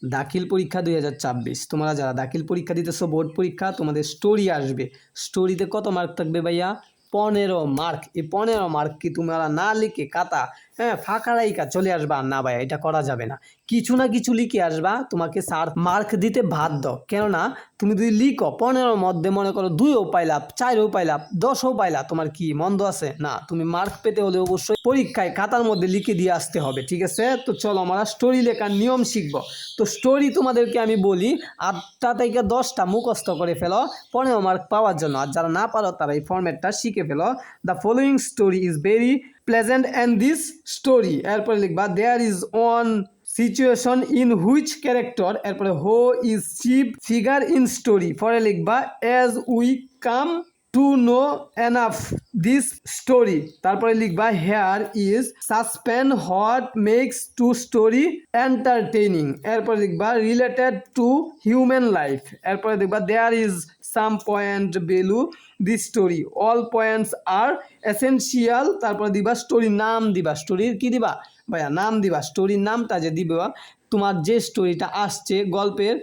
দাখিল পরীক্ষা 2026, তোমরা যারা দাখিল পরীক্ষা দিতেছো বোর্ড পরীক্ষা, তোমাদের স্টোরি আসবে। স্টোরিতে কত মার্ক থাকবে ভাইয়া? 15 মার্ক। এই 15 মার্ক কি তোমরা না লিখে খাতা ফাঁকা রাইকা চলে আসবা? না ভাইয়া, এটা করা যাবে না। কিছু না কিছু লিখে আসবা, তোমাকে স্যার মার্ক দিতে বাধ্য। কেননা তুমি যদি লিখো 15 মধ্যে মনে করো 2ও পাইলা, 4ও পাইলা, 10ও পাইলা, তোমার কি মন্দ আছে? না, তুমি মার্ক পেতে হলে অবশ্যই পরীক্ষায় খাতার মধ্যে লিখে দিয়ে আসতে হবে, ঠিক আছে? তো চলো আমরা স্টোরি লেখার নিয়ম শিখবো। তো স্টোরি তোমাদেরকে আমি বলি 8টা থেকে 10টা মুখস্থ করে ফেলো 15 মার্ক পাওয়ার জন্য। আর যারা না পারো তারা এই ফরম্যাটটা শিখে ফেলো। The following story is very pleasant and this story, এরপরে লিখবা there is one situation in which character, এরপরে who is chief figure in story, পরে লিখবা as we come to know enough this story, তারপরে লিখবা here is suspense what makes to story entertaining, এরপরে লিখবা related to human life, এরপরে লিখবা there is some point value this story, all points are essential, তারপরে দিবা স্টোরির নাম, দিবা স্টোরির কি দিবা ভাইয়া? নাম দিবা। স্টোরির নামটা যে দিবা, তোমার যে স্টোরিটা আসছে গল্পের,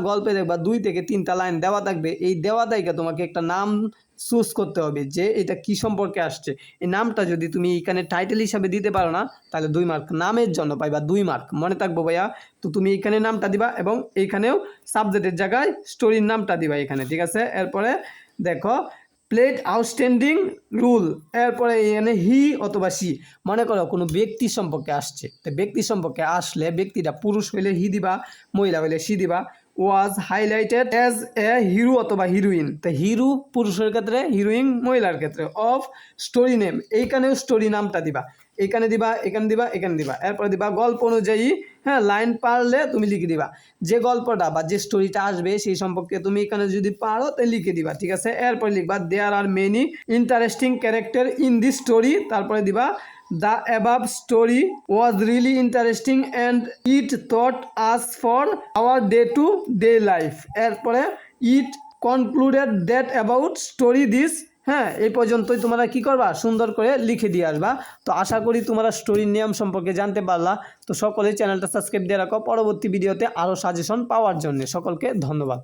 গল্পে দেখবা 2 থেকে 3টা লাইন দেওয়া থাকবে। এই দেওয়া থেকে তোমাকে একটা নাম চুজ করতে হবে যে এটা কি সম্পর্কে আসছে। এই নামটা যদি তুমি এখানে টাইটেল হিসাবে দিতে পারো না, তাহলে 2 মার্ক, নামের জন্য পাইবা 2 মার্ক, মনে থাকবো ভাইয়া। তো তুমি এখানে নামটা দিবা এবং এইখানেও সাবজেক্টের জায়গায় স্টোরির নামটা দিবা এখানে, ঠিক আছে? এরপরে দেখো প্লেড আউটস্ট্যান্ডিং রুল, এরপরে এখানে হি অথবা সি, মনে করো কোনো ব্যক্তি সম্পর্কে আসছে, তো ব্যক্তি সম্পর্কে আসলে ব্যক্তিটা পুরুষ হইলে হি দিবা, মহিলা হইলে সি দিবা। ওয়াজ হাইলাইটেড অ্যাজ এ হিরো অথবা হিরোইন, তো হিরো পুরুষের ক্ষেত্রে, হিরোইন মহিলার ক্ষেত্রে। অফ স্টোরি নেম, এইখানেও স্টোরি নামটা দিবা, এখানে দিবা, এখানে দিবা, এখানে দিবা। এরপরে দিবা গল্প অনুযায়ী, লাইন পারলে তুমি লিখে দিবা যে গল্পটা বা যে স্টোরিটা আসবে সেই সম্পর্কে তুমি এখানে যদি পারো তাহলে লিখে দিবা, ঠিক আছে? এরপরে লিখবা there are many interesting character in this story, তারপরে দিবা the above story was really interesting and it thought us for our day to day life, এরপরে it concluded that about story this. এই পর্যন্তই তোমরা কি করবা? সুন্দর করে লিখে দিয়ে আসবা। তো আশা করি তোমরা স্টোরির নিয়ম সম্পর্কে জানতে পারলা। তো সকলেই চ্যানেলটা সাবস্ক্রাইব দিয়ে রাখো পরবর্তী ভিডিওতে আরও সাজেশন পাওয়ার জন্য। সকলকে ধন্যবাদ।